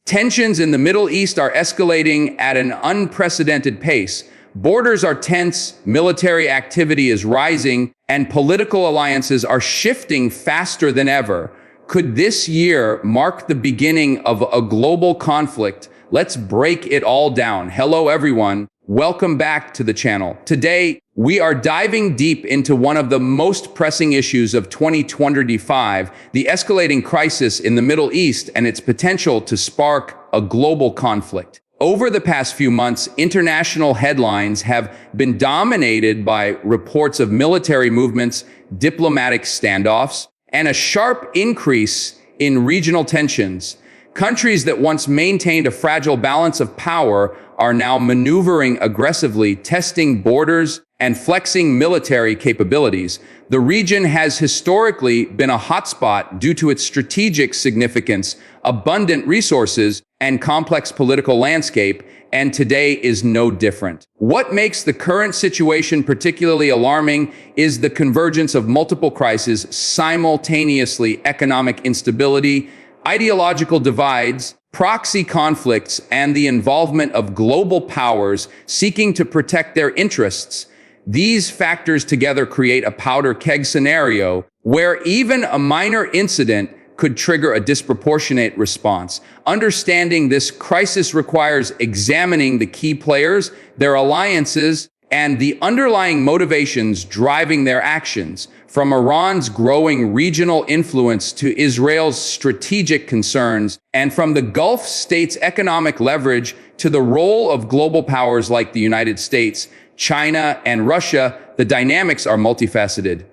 Tensions in the Middle East are escalating at an unprecedented pace. Borders are tense, military activity is rising, and political alliances are shifting faster than ever. Could this year mark the beginning of a global conflict? Let's break it all down. Hello, everyone. Welcome back to the channel. Today, we are diving deep into one of the most pressing issues of 2025, the escalating crisis in the Middle East and its potential to spark a global conflict. Over the past few months, international headlines have been dominated by reports of military movements, diplomatic standoffs, and a sharp increase in regional tensions. Countries that once maintained a fragile balance of power are now maneuvering aggressively, testing borders and flexing military capabilities. The region has historically been a hotspot due to its strategic significance, abundant resources, and complex political landscape, and today is no different. What makes the current situation particularly alarming is the convergence of multiple crises simultaneously: economic instability, ideological divides, proxy conflicts, and the involvement of global powers seeking to protect their interests. These factors together create a powder keg scenario where even a minor incident could trigger a disproportionate response. Understanding this crisis requires examining the key players, their alliances, and the underlying motivations driving their actions. From Iran's growing regional influence to Israel's strategic concerns, and from the Gulf states' economic leverage to the role of global powers like the United States, China, and Russia, the dynamics are multifaceted.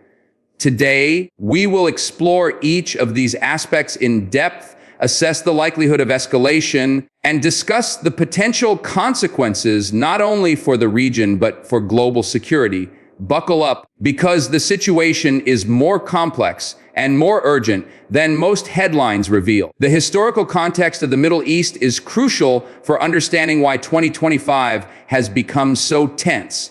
Today, we will explore each of these aspects in depth, assess the likelihood of escalation, and discuss the potential consequences not only for the region but for global security. Buckle up, because the situation is more complex and more urgent than most headlines reveal. The historical context of the Middle East is crucial for understanding why 2025 has become so tense.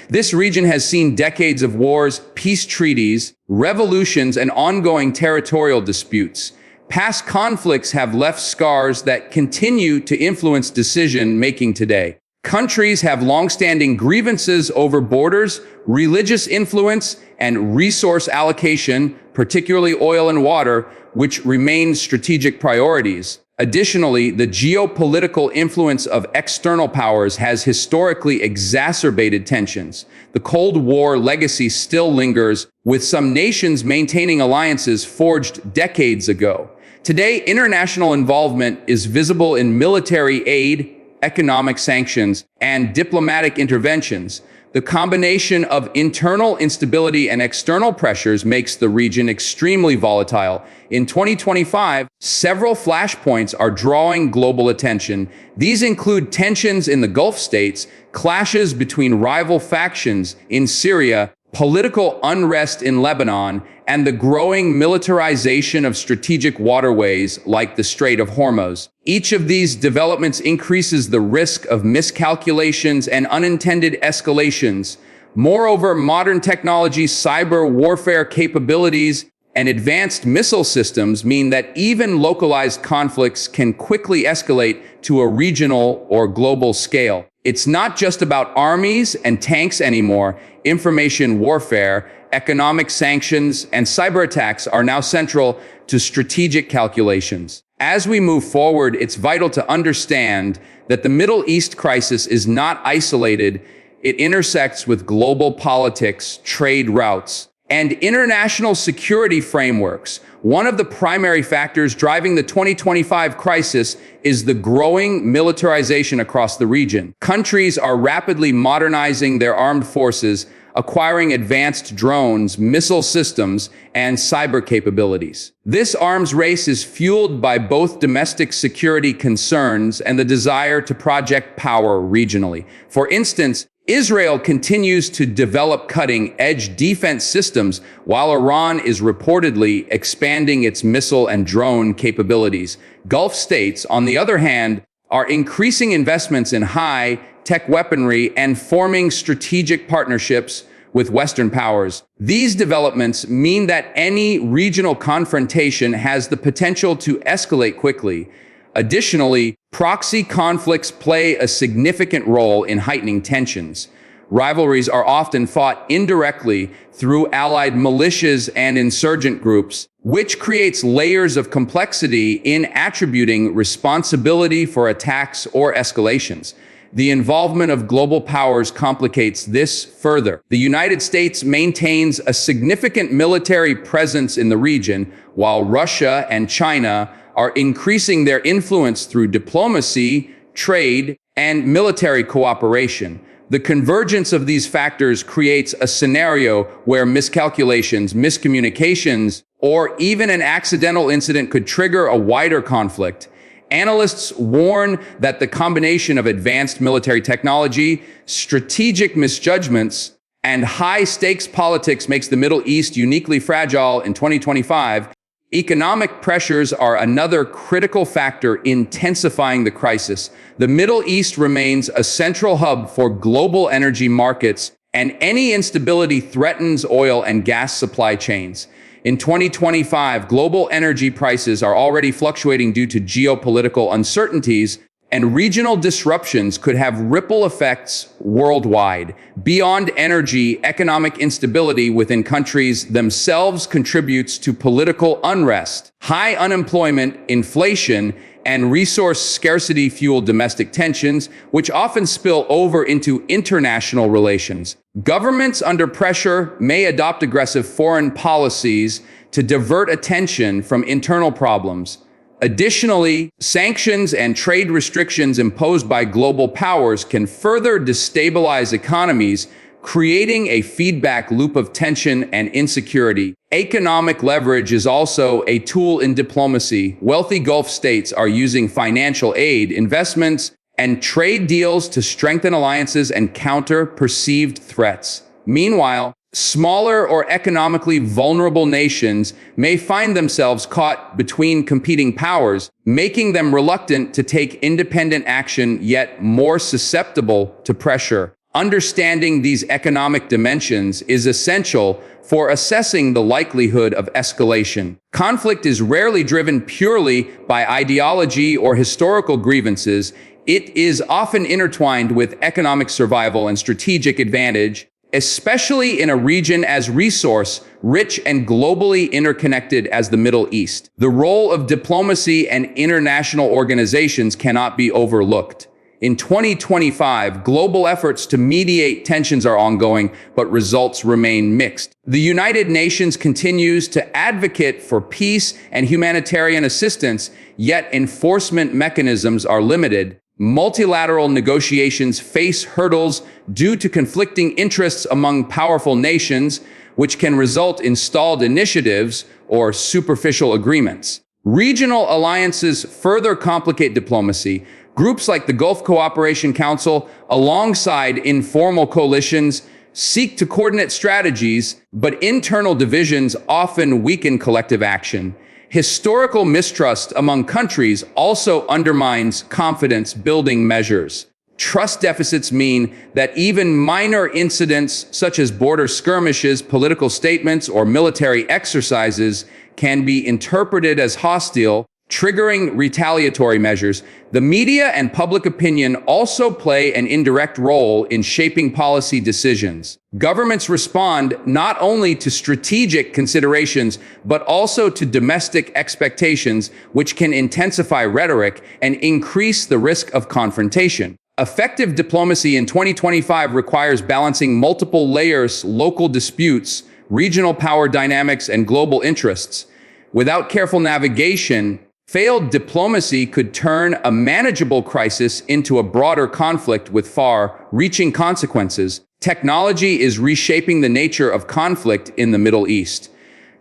This region has seen decades of wars, peace treaties, revolutions, and ongoing territorial disputes. Past conflicts have left scars that continue to influence decision-making today. Countries have long-standing grievances over borders, religious influence, and resource allocation, particularly oil and water, which remain strategic priorities. Additionally, the geopolitical influence of external powers has historically exacerbated tensions. The Cold War legacy still lingers, with some nations maintaining alliances forged decades ago. Today, international involvement is visible in military aid, economic sanctions, and diplomatic interventions. The combination of internal instability and external pressures makes the region extremely volatile. In 2025, several flashpoints are drawing global attention. These include tensions in the Gulf states, clashes between rival factions in Syria, political unrest in Lebanon, and the growing militarization of strategic waterways like the Strait of Hormuz. Each of these developments increases the risk of miscalculations and unintended escalations. Moreover, modern technology, cyber warfare capabilities, and advanced missile systems mean that even localized conflicts can quickly escalate to a regional or global scale. It's not just about armies and tanks anymore. Information warfare, economic sanctions, and cyber attacks are now central to strategic calculations. As we move forward, it's vital to understand that the Middle East crisis is not isolated. It intersects with global politics, trade routes, and international security frameworks. One of the primary factors driving the 2025 crisis is the growing militarization across the region. Countries are rapidly modernizing their armed forces, acquiring advanced drones, missile systems, and cyber capabilities. This arms race is fueled by both domestic security concerns and the desire to project power regionally. For instance, Israel continues to develop cutting-edge defense systems, while Iran is reportedly expanding its missile and drone capabilities. Gulf states, on the other hand, are increasing investments in high-tech weaponry and forming strategic partnerships with Western powers. These developments mean that any regional confrontation has the potential to escalate quickly. Additionally, proxy conflicts play a significant role in heightening tensions. Rivalries are often fought indirectly through allied militias and insurgent groups, which creates layers of complexity in attributing responsibility for attacks or escalations. The involvement of global powers complicates this further. The United States maintains a significant military presence in the region, while Russia and China are increasing their influence through diplomacy, trade, and military cooperation. The convergence of these factors creates a scenario where miscalculations, miscommunications, or even an accidental incident could trigger a wider conflict. Analysts warn that the combination of advanced military technology, strategic misjudgments, and high-stakes politics makes the Middle East uniquely fragile in 2025. Economic pressures are another critical factor intensifying the crisis. The Middle East remains a central hub for global energy markets, and any instability threatens oil and gas supply chains. In 2025, global energy prices are already fluctuating due to geopolitical uncertainties, and regional disruptions could have ripple effects worldwide. Beyond energy, economic instability within countries themselves contributes to political unrest. High unemployment, inflation, and resource scarcity fuel domestic tensions, which often spill over into international relations. Governments under pressure may adopt aggressive foreign policies to divert attention from internal problems. Additionally, sanctions and trade restrictions imposed by global powers can further destabilize economies, creating a feedback loop of tension and insecurity. Economic leverage is also a tool in diplomacy. Wealthy Gulf states are using financial aid, investments, and trade deals to strengthen alliances and counter perceived threats. Meanwhile, smaller or economically vulnerable nations may find themselves caught between competing powers, making them reluctant to take independent action, yet more susceptible to pressure. Understanding these economic dimensions is essential for assessing the likelihood of escalation. Conflict is rarely driven purely by ideology or historical grievances. It is often intertwined with economic survival and strategic advantage, especially in a region as resource-rich and globally interconnected as the Middle East. The role of diplomacy and international organizations cannot be overlooked. In 2025, global efforts to mediate tensions are ongoing, but results remain mixed. The United Nations continues to advocate for peace and humanitarian assistance, yet enforcement mechanisms are limited. Multilateral negotiations face hurdles due to conflicting interests among powerful nations, which can result in stalled initiatives or superficial agreements. Regional alliances further complicate diplomacy. Groups like the Gulf Cooperation Council, alongside informal coalitions, seek to coordinate strategies, but internal divisions often weaken collective action. Historical mistrust among countries also undermines confidence-building measures. Trust deficits mean that even minor incidents such as border skirmishes, political statements, or military exercises can be interpreted as hostile, triggering retaliatory measures. The media and public opinion also play an indirect role in shaping policy decisions. Governments respond not only to strategic considerations, but also to domestic expectations, which can intensify rhetoric and increase the risk of confrontation. Effective diplomacy in 2025 requires balancing multiple layers, local disputes, regional power dynamics, and global interests. Without careful navigation, failed diplomacy could turn a manageable crisis into a broader conflict with far-reaching consequences. Technology is reshaping the nature of conflict in the Middle East.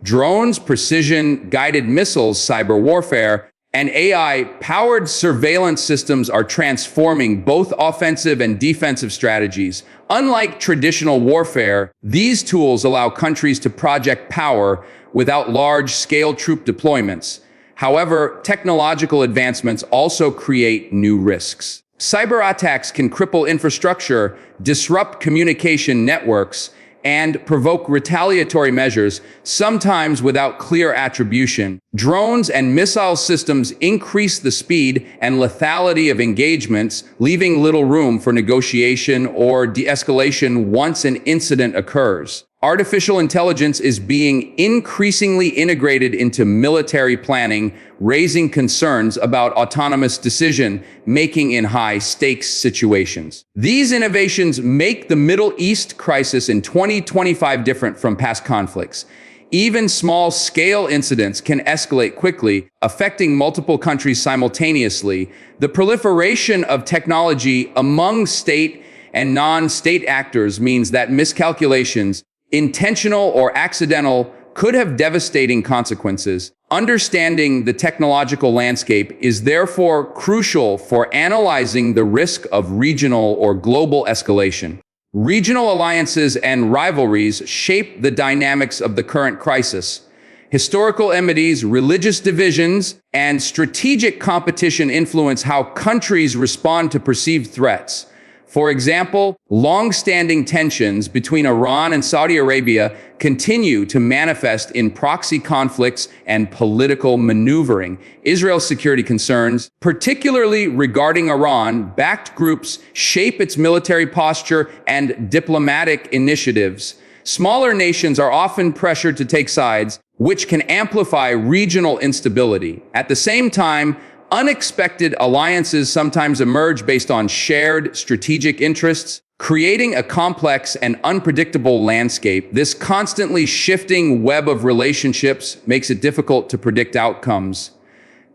Drones, precision-guided missiles, cyber warfare, and AI-powered surveillance systems are transforming both offensive and defensive strategies. Unlike traditional warfare, these tools allow countries to project power without large-scale troop deployments. However, technological advancements also create new risks. Cyber attacks can cripple infrastructure, disrupt communication networks, and provoke retaliatory measures, sometimes without clear attribution. Drones and missile systems increase the speed and lethality of engagements, leaving little room for negotiation or de-escalation once an incident occurs. Artificial intelligence is being increasingly integrated into military planning, raising concerns about autonomous decision-making in high-stakes situations. These innovations make the Middle East crisis in 2025 different from past conflicts. Even small-scale incidents can escalate quickly, affecting multiple countries simultaneously. The proliferation of technology among state and non-state actors means that miscalculations, intentional or accidental, could have devastating consequences. Understanding the technological landscape is therefore crucial for analyzing the risk of regional or global escalation. Regional alliances and rivalries shape the dynamics of the current crisis. Historical enmities, religious divisions, and strategic competition influence how countries respond to perceived threats. For example, long-standing tensions between Iran and Saudi Arabia continue to manifest in proxy conflicts and political maneuvering. Israel's security concerns, particularly regarding Iran-backed groups, shape its military posture and diplomatic initiatives. Smaller nations are often pressured to take sides, which can amplify regional instability. At the same time, unexpected alliances sometimes emerge based on shared strategic interests, creating a complex and unpredictable landscape. This constantly shifting web of relationships makes it difficult to predict outcomes.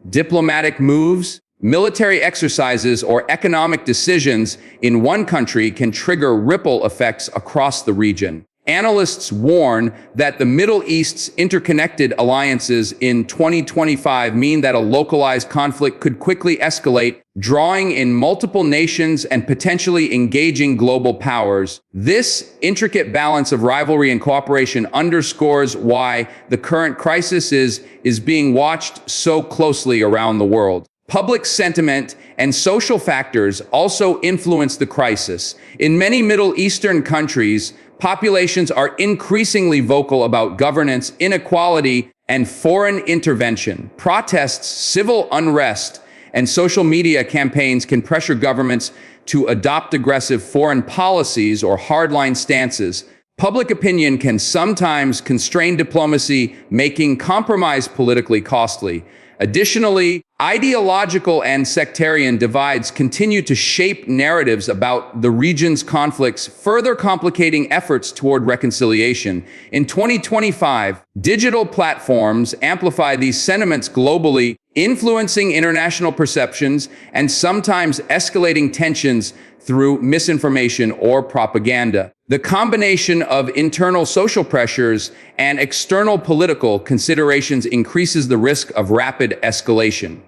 Diplomatic moves, military exercises, or economic decisions in one country can trigger ripple effects across the region. Analysts warn that the Middle East's interconnected alliances in 2025 mean that a localized conflict could quickly escalate, drawing in multiple nations and potentially engaging global powers. This intricate balance of rivalry and cooperation underscores why the current crisis is being watched so closely around the world. Public sentiment and social factors also influence the crisis. In many Middle Eastern countries, populations are increasingly vocal about governance, inequality, and foreign intervention. Protests, civil unrest, and social media campaigns can pressure governments to adopt aggressive foreign policies or hardline stances. Public opinion can sometimes constrain diplomacy, making compromise politically costly. Additionally, ideological and sectarian divides continue to shape narratives about the region's conflicts, further complicating efforts toward reconciliation. In 2025, digital platforms amplify these sentiments globally, influencing international perceptions and sometimes escalating tensions through misinformation or propaganda. The combination of internal social pressures and external political considerations increases the risk of rapid escalation.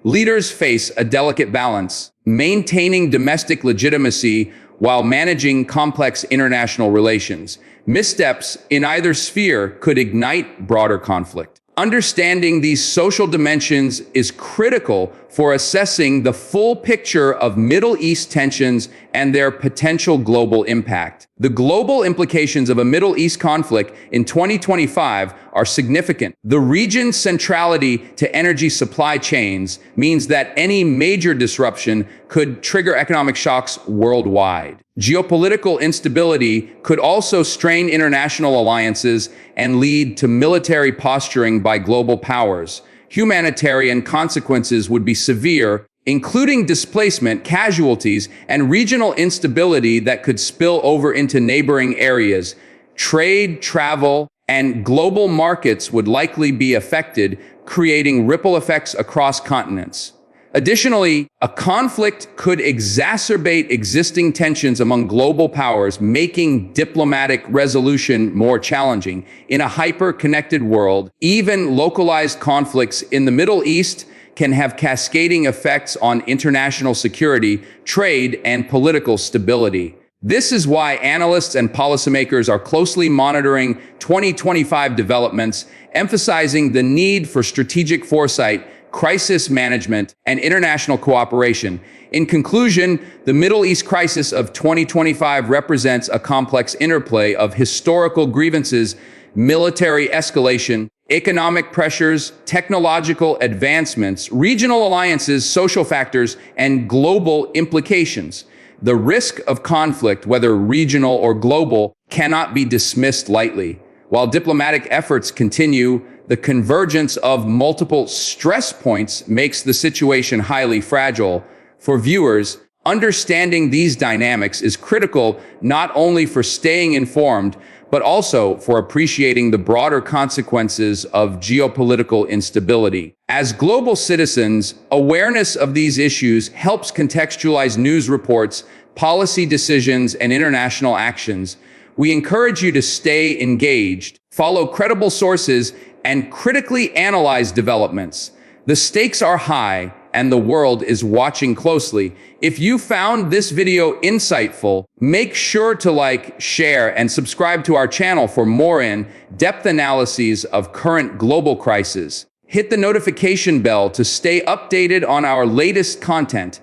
Leaders face a delicate balance, maintaining domestic legitimacy while managing complex international relations. Missteps in either sphere could ignite broader conflict. Understanding these social dimensions is critical for assessing the full picture of Middle East tensions and their potential global impact. The global implications of a Middle East conflict in 2025 are significant. The region's centrality to energy supply chains means that any major disruption could trigger economic shocks worldwide. Geopolitical instability could also strain international alliances and lead to military posturing by global powers. Humanitarian consequences would be severe, including displacement, casualties, and regional instability that could spill over into neighboring areas. Trade, travel, and global markets would likely be affected, creating ripple effects across continents. Additionally, a conflict could exacerbate existing tensions among global powers, making diplomatic resolution more challenging. In a hyper-connected world, even localized conflicts in the Middle East can have cascading effects on international security, trade, and political stability. This is why analysts and policymakers are closely monitoring 2025 developments, emphasizing the need for strategic foresight, crisis management, and international cooperation. In conclusion, the Middle East crisis of 2025 represents a complex interplay of historical grievances, military escalation, economic pressures, technological advancements, regional alliances, social factors, and global implications. The risk of conflict, whether regional or global, cannot be dismissed lightly. While diplomatic efforts continue, the convergence of multiple stress points makes the situation highly fragile. For viewers, understanding these dynamics is critical not only for staying informed, but also for appreciating the broader consequences of geopolitical instability. As global citizens, awareness of these issues helps contextualize news reports, policy decisions, and international actions. We encourage you to stay engaged, follow credible sources, and critically analyze developments. The stakes are high, and the world is watching closely. If you found this video insightful, make sure to like, share, and subscribe to our channel for more in-depth analyses of current global crises. Hit the notification bell to stay updated on our latest content.